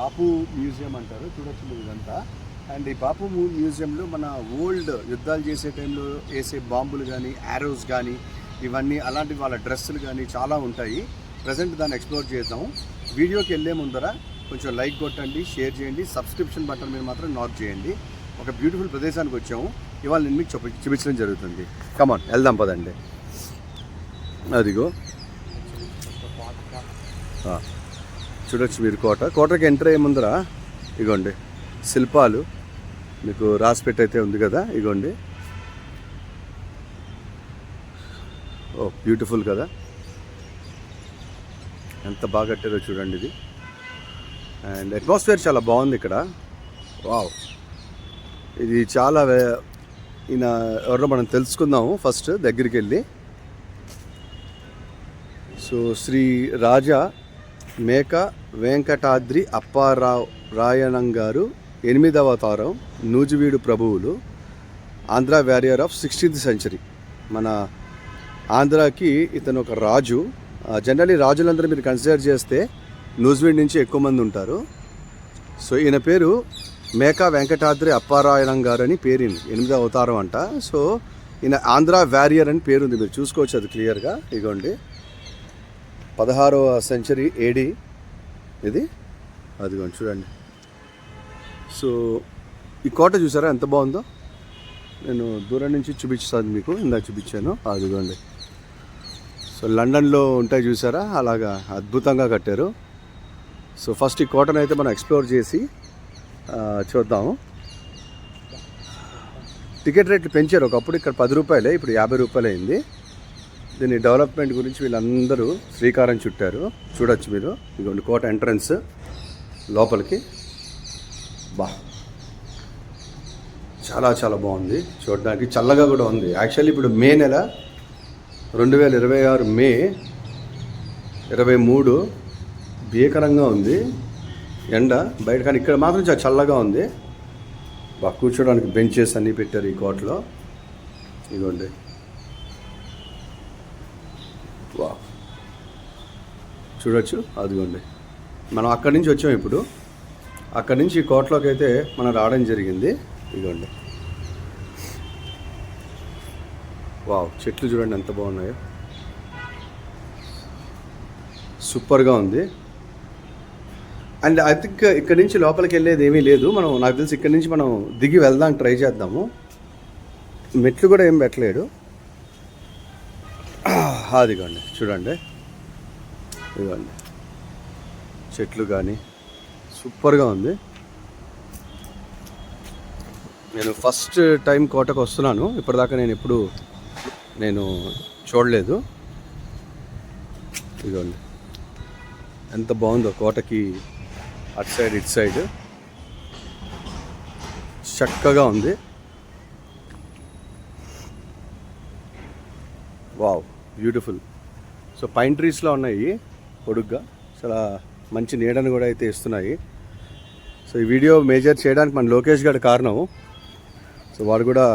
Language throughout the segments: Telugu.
బాపు మ్యూజియం అంటారు, చూడొచ్చు మీరు ఇదంతా. అండ్ ఈ బాపు మ్యూజియంలో మన ఓల్డ్ యుద్ధాలు చేసే టైంలో వేసే బాంబులు కానీ, యారోస్ కానీ, ఇవన్నీ అలాంటి వాళ్ళ డ్రెస్సులు కానీ చాలా ఉంటాయి. ప్రజెంట్ దాన్ని ఎక్స్ప్లోర్ చేద్దాము. వీడియోకి వెళ్ళే ముందర కొంచెం లైక్ కొట్టండి, షేర్ చేయండి, సబ్స్క్రిప్షన్ బటన్ మీద మాత్రం నాట్ చేయండి. ఒక బ్యూటిఫుల్ ప్రదేశానికి వచ్చాము, ఇవాళ నేను మీకు చూపించడం జరుగుతుంది. కమాన్ వెళ్దాం పదండి. అదిగో చూడొచ్చు మీరు కోటకి ఎంటర్ అయ్యే ముందర ఇగోండి శిల్పాలు మీకు రాసిపెట్టి అయితే ఉంది కదా, ఇగోండి. ఓ బ్యూటిఫుల్ కదా, ఎంత బాగా కట్టారో చూడండి ఇది. అండ్ అట్మాస్ఫియర్ చాలా బాగుంది ఇక్కడ. వావ్, ఇది చాలా ఈయన ఎవరో మనం తెలుసుకుందాము ఫస్ట్ దగ్గరికి వెళ్ళి. సో శ్రీ రాజా మేక వెంకటాద్రి అప్పారావు రాయణం గారు 8వ అవతారం నూజివీడు ప్రభువులు, Andhra warrior of 16th century. మన ఆంధ్రాకి ఇతను ఒక రాజు. జనరలీ రాజులందరూ మీరు కన్సిడర్ చేస్తే నూజివీడు నుంచి ఎక్కువ మంది ఉంటారు. సో ఈయన పేరు మేక వెంకటాద్రి అప్పారాయణం గారు అని పేరు, 8వ అవతారం అంట. సో ఈయన ఆంధ్ర వారియర్ అని పేరుంది, మీరు చూసుకోవచ్చు అది క్లియర్గా. ఇగోండి 16వ century AD ఇది, అదిగోండి చూడండి. సో ఈ కోట చూసారా ఎంత బాగుందో, నేను దూరం నుంచి చూపించాను మీకు, ఇందాక చూపించాను. అదిగోండి. సో లండన్లో ఉంటాయి చూసారా, అలాగా అద్భుతంగా కట్టారు. సో ఫస్ట్ ఈ కోటను అయితే మనం ఎక్స్ప్లోర్ చేసి చూద్దాము. టికెట్ రేట్లు పెంచారు, ఒకప్పుడు ఇక్కడ 10 రూపాయలే, ఇప్పుడు 50 రూపాయలు అయింది. దీని డెవలప్మెంట్ గురించి వీళ్ళందరూ శ్రీకారం చుట్టారు, చూడొచ్చు మీరు. ఇదిగోండి కోట ఎంట్రన్స్ లోపలికి. బా చాలా చాలా బాగుంది చూడడానికి, చల్లగా కూడా ఉంది. యాక్చువల్లీ ఇప్పుడు మే నెల 2026 మే 23 భీకరంగా ఉంది ఎండ బయట, కానీ ఇక్కడ మాత్రం చాలా చల్లగా ఉంది. బాగా కూర్చోడానికి బెంచెస్ అన్నీ పెట్టారు ఈ కోటలో. ఇదిగోండి వా చూడొచ్చు, అదిగోండి. మనం అక్కడి నుంచి వచ్చాం, ఇప్పుడు అక్కడి నుంచి ఈ కోటలోకి అయితే మనం రావడం జరిగింది. ఇదిగోండి వావ్, చెట్లు చూడండి ఎంత బాగున్నాయో, సూపర్గా ఉంది. అండ్ ఐ థింక్ ఇక్కడి నుంచి లోపలికి వెళ్ళేది ఏమీ లేదు. మనం నాకు తెలిసి ఇక్కడి నుంచి మనం దిగి వెళ్దాం, ట్రై చేద్దాము. మెట్లు కూడా ఏం పెట్టలేడు. అదిగోండి చూడండి, ఇదిగోండి చెట్లు కానీ సూపర్గా ఉంది. నేను ఫస్ట్ టైం కోటకు వస్తున్నాను, ఇప్పటిదాకా నేను ఎప్పుడు చూడలేదు. ఇదిగోండి ఎంత బాగుందో కోటకి, అటు సైడ్ ఇటు సైడ్ చక్కగా ఉంది. Wow beautiful. సో పైన్ ట్రీస్లో ఉన్నాయి పొడుగ్గా, చాలా మంచి నీడను కూడా అయితే ఇస్తున్నాయి. సో ఈ వీడియో మేజర్ చేయడానికి మన లోకేష్ గారి కారణం. సో వాడు కూడా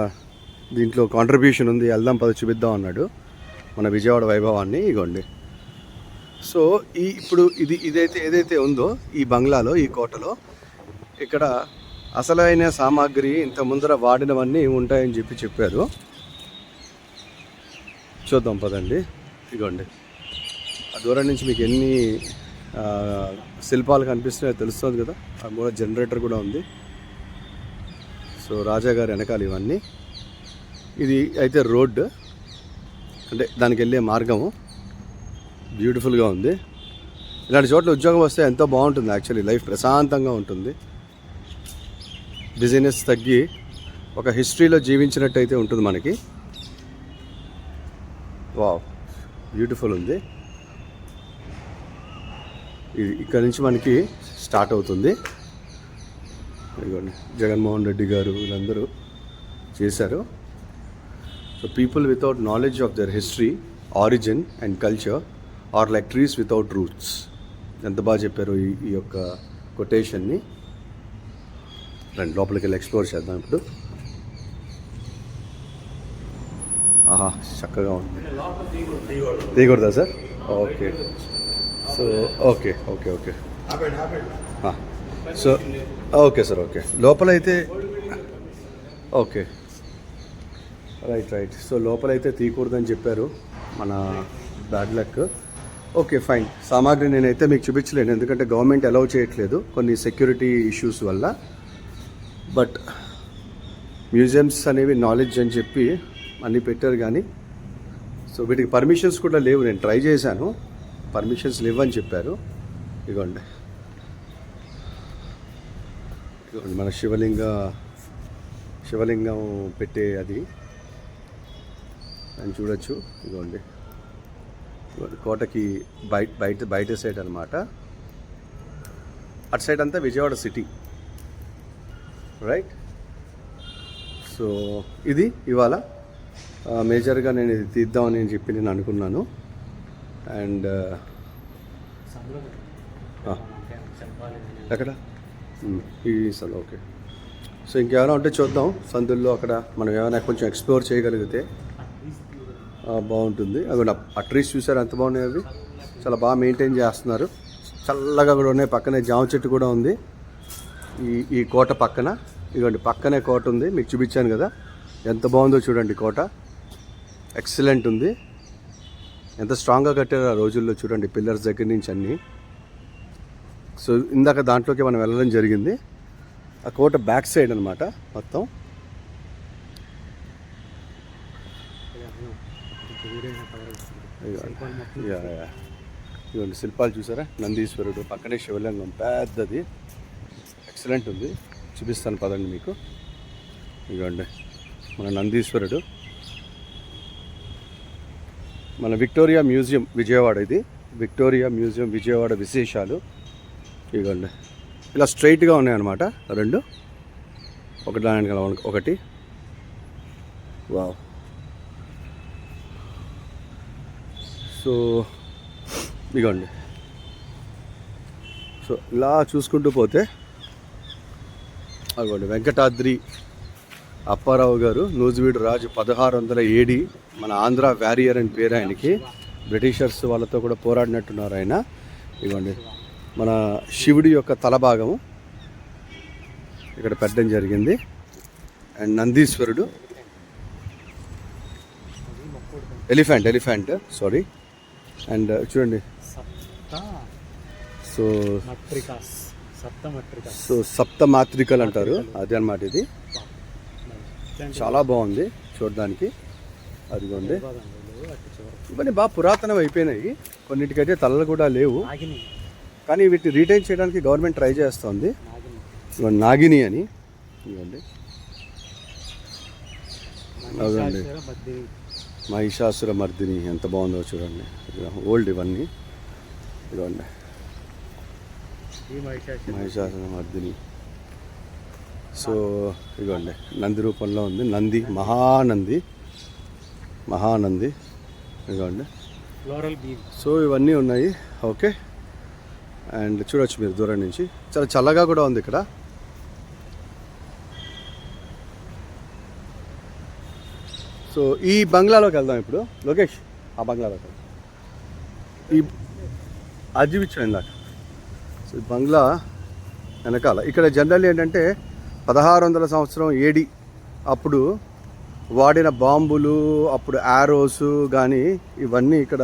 దీంట్లో కాంట్రిబ్యూషన్ ఉంది, వెళ్దాం పద చూపిద్దాం అన్నాడు మన విజయవాడ వైభవాన్ని. ఇగోండి. సో ఇప్పుడు ఏదైతే ఉందో ఈ బంగ్లాలో, ఈ కోటలో, ఇక్కడ అసలైన సామాగ్రి ఇంత ముందర వాడినవన్నీ ఉంటాయని చెప్పారు. చూద్దాం పదండి. ఇగోండి ఆ దూరం నుంచి మీకు ఎన్ని శిల్పాలు కనిపిస్తున్నాయో తెలుస్తుంది కదా. ఆ మూల జనరేటర్ కూడా ఉంది. సో రాజాగారి వెనకాల ఇవన్నీ. ఇది అయితే రోడ్, అంటే దానికి వెళ్ళే మార్గము. బ్యూటిఫుల్గా ఉంది. ఇలాంటి చోట్ల ఉద్యోగం వస్తే ఎంతో బాగుంటుంది. యాక్చువల్లీ లైఫ్ ప్రశాంతంగా ఉంటుంది, బిజినెస్ తగ్గి ఒక హిస్టరీలో జీవించినట్టు అయితే ఉంటుంది మనకి. వావ్ బ్యూటిఫుల్ ఉంది. ఇది ఇక్కడ నుంచి మనకి స్టార్ట్ అవుతుంది. ఇదిగోండి జగన్మోహన్ రెడ్డి గారు వీళ్ళందరూ చేశారు. So people without knowledge of their history, origin and culture or like trees without roots. ఎంత బాగా చెప్పారు ఈ యొక్క కొటేషన్ని. రండి లోపలికి వెళ్ళి ఎక్స్ప్లోర్ చేద్దాం ఇప్పుడు. ఆహా చక్కగా ఉంది. తీయకూడదా sir? Okay. So okay okay okay so okay sir, okay. లోపలైతే ఓకే, రైట్. సో లోపలైతే తీయకూడదని చెప్పారు, మన బ్యాడ్ లక్. Okay, fine. సామాగ్రి నేనైతే మీకు చూపించలేను, ఎందుకంటే గవర్నమెంట్ అలౌ చేయట్లేదు కొన్ని సెక్యూరిటీ ఇష్యూస్ వల్ల. బట్ మ్యూజియంస్ అనేవి నాలెడ్జ్ అని చెప్పి అన్నీ పెట్టారు, కానీ సో వీటికి పర్మిషన్స్ కూడా లేవు. నేను ట్రై చేశాను, పర్మిషన్స్ లేవని చెప్పారు. ఇదిగోండి మన శివలింగం పెట్టే అది అని చూడొచ్చు. ఇదిగోండి కోటకి బయట సైడ్ అనమాట. అటు సైడ్ అంతా విజయవాడ సిటీ, రైట్. సో ఇది ఇవాళ మేజర్గా నేను ఇది తీద్దామని చెప్పి నేను అనుకున్నాను. అండ్ ఎక్కడ ఈ సందు, ఓకే. సో ఇంకేమైనా ఉంటే చూద్దాం సందుల్లో, అక్కడ మనం ఏమైనా కొంచెం ఎక్స్ప్లోర్ చేయగలిగితే బాగుంటుంది. అవి ఆ ట్రీస్ చూసారు ఎంత బాగున్నాయి, అవి చాలా బాగా మెయింటైన్ చేస్తున్నారు. చల్లగా కూడా ఉన్నాయి. పక్కనే జామ చెట్టు కూడా ఉంది ఈ కోట పక్కన. ఇదిగోండి పక్కనే కోట ఉంది, మీకు చూపించాను కదా, ఎంత బాగుందో చూడండి. కోట ఎక్సలెంట్ ఉంది, ఎంత స్ట్రాంగ్గా కట్టారు ఆ రోజుల్లో చూడండి, పిల్లర్స్ దగ్గర నుంచి అన్నీ. సో ఇందాక దాంట్లోకి మనం వెళ్ళడం జరిగింది. ఆ కోట బ్యాక్ సైడ్ అనమాట మొత్తం. ఇదిగోండి శిల్పాలు చూసారా, నందీశ్వరుడు, పక్కనే శివలింగం పెద్దది, ఎక్సలెంట్ ఉంది. చూపిస్తాను పదండి మీకు. ఇదిగోండి మన నందీశ్వరుడు, మన విక్టోరియా మ్యూజియం విజయవాడ. ఇది విక్టోరియా మ్యూజియం విజయవాడ విశేషాలు. ఇదిగోండి ఇలా స్ట్రైట్గా ఉన్నాయన్నమాట రెండు, ఒకటి దాని ఒకటి. వావ్. సో ఇదిగోండి, సో ఇలా చూసుకుంటూ పోతే అదిగోండి వెంకటాద్రి అప్పారావు గారు, నూజివీడు రాజు, 1600 AD, మన ఆంధ్ర వారియర్ అని పేరు ఆయనకి. బ్రిటిషర్స్ వాళ్ళతో కూడా పోరాడినట్టున్నారు ఆయన. ఇదిగోండి మన శివుడి యొక్క తల భాగము ఇక్కడ పెట్టడం జరిగింది. And Nandeeswarudu, elephant sorry. And చూడండి, సో సప్తమాత్రికలు అంటారు, అది అన్నమాట. ఇది చాలా బాగుంది చూడడానికి. అదిగోండి ఇవన్నీ బాగా పురాతనం అయిపోయినాయి, కొన్నిటికైతే తలలు కూడా లేవు, కానీ వీటిని రీటైన్ చేయడానికి గవర్నమెంట్ ట్రై చేస్తుంది. నాగిని అని. ఇవ్వండి అదండి మహిషాసుర మర్దిని, ఎంత బాగుందో చూడండి. ఓల్డ్ ఇవన్నీ. ఇదిగోండి మహిషాసుర మర్దిని. సో ఇదిగోండి నంది రూపంలో ఉంది, నంది, మహానంది. ఇదిగోండి సో ఇవన్నీ ఉన్నాయి, ఓకే. అండ్ చూడొచ్చు మీరు దూరం నుంచి, చాలా చల్లగా కూడా ఉంది ఇక్కడ. సో ఈ బంగ్లాలోకి వెళ్దాం ఇప్పుడు, లోకేష్. ఆ బంగ్లాలోకి వెళ్దాం, ఈ అది చూపించాను ఇందాక. సో ఈ బంగ్లా వెనకాల ఇక్కడ జనరల్ ఏంటంటే 1600 సంవత్సరం AD అప్పుడు వాడిన బాంబులు, అప్పుడు యారోస్ కానీ ఇవన్నీ ఇక్కడ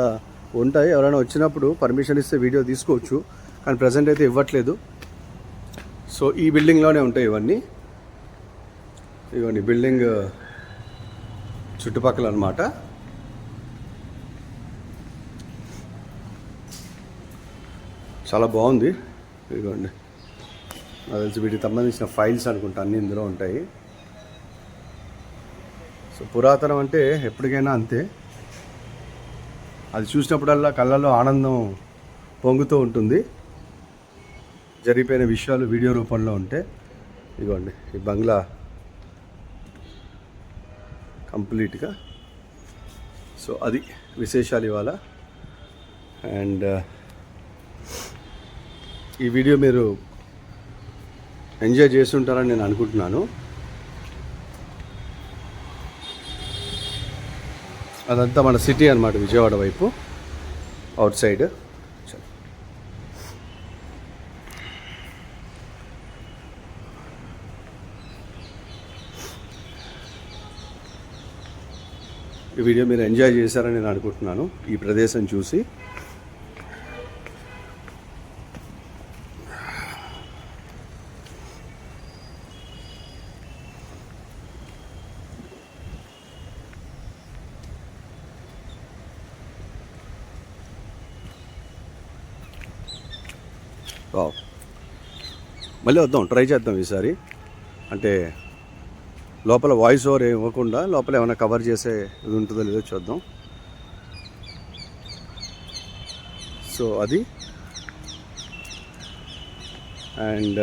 ఉంటాయి. ఎవరైనా వచ్చినప్పుడు పర్మిషన్ ఇస్తే వీడియో తీసుకోవచ్చు, కానీ ప్రజెంట్ అయితే ఇవ్వట్లేదు. సో ఈ బిల్డింగ్లోనే ఉంటాయి ఇవన్నీ. ఇవన్నీ బిల్డింగ్ చుట్టుపక్కల అన్నమాట. చాలా బాగుంది. ఇదిగోండి నాకు తెలిసి వీటికి సంబంధించిన ఫైల్స్ అనుకుంటా అన్నీ ఇందులో ఉంటాయి. సో పురాతనం అంటే ఎప్పటికైనా అంతే, అది చూసినప్పుడల్లా కళ్ళలో ఆనందం పొంగుతూ ఉంటుంది, జరిగిపోయిన విషయాలు వీడియో రూపంలో ఉంటే. ఇదిగోండి ఈ బంగ్లా కంప్లీట్గా. సో అది విశేషాలు ఇవాళ. అండ్ ఈ వీడియో మీరు ఎంజాయ్ చేస్తుంటారని నేను అనుకుంటున్నాను. అదంతా మన సిటీ అన్నమాట, విజయవాడ వైపు అవుట్ సైడ్. ఈ వీడియో మీరు ఎంజాయ్ చేశారని నేను అనుకుంటున్నాను ఈ ప్రదేశం చూసి. మళ్ళీ వద్దాం, ట్రై చేద్దాం ఈసారి. అంటే లోపల వాయిస్ ఓవర్ ఇవ్వకుండా లోపల ఏమైనా కవర్ చేసే ఇది ఉంటుందో లేదో చూద్దాం. సో అది అండ్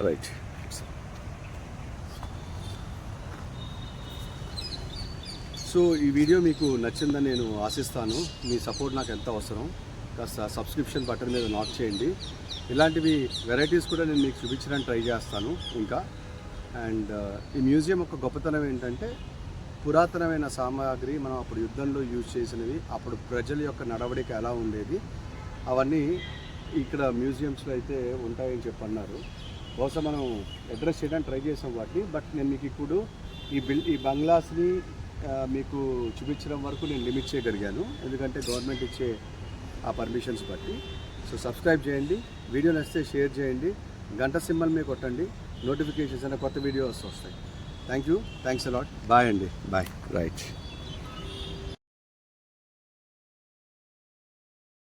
రైట్. సో ఈ వీడియో మీకు నచ్చిందని నేను ఆశిస్తాను. మీ సపోర్ట్ నాకు ఎంత అవసరం. కాస్త సబ్స్క్రిప్షన్ బటన్ మీద నాక్ చేయండి. ఇలాంటివి వెరైటీస్ కూడా నేను మీకు చూపించడానికి ట్రై చేస్తాను ఇంకా. అండ్ ఈ మ్యూజియం యొక్క గొప్పతనం ఏంటంటే పురాతనమైన సామాగ్రి, మనం అప్పుడు యుద్ధంలో యూజ్ చేసినవి, అప్పుడు ప్రజల యొక్క నడవడిక ఎలా ఉండేది, అవన్నీ ఇక్కడ మ్యూజియంస్లో అయితే ఉంటాయని చెప్పన్నారు. బహుశా మనం అడ్రస్ చేయడానికి ట్రై చేసాం వాటిని. బట్ నేను మీకు ఇప్పుడు ఈ బంగ్లాస్ని మీకు చూపించడం వరకు నేను లిమిట్ చేయగలిగాను, ఎందుకంటే గవర్నమెంట్ ఇచ్చే ఆ పర్మిషన్స్ బట్టి. సో సబ్స్క్రైబ్ చేయండి, వీడియో నచ్చితే షేర్ చేయండి, గంట సింబల్ మీద కొట్టండి, నోటిఫికేషన్స్ అనే కొత్త వీడియోస్ వస్తాయి. Thank you, thanks a lot. Bye అండి, బాయ్. రైట్.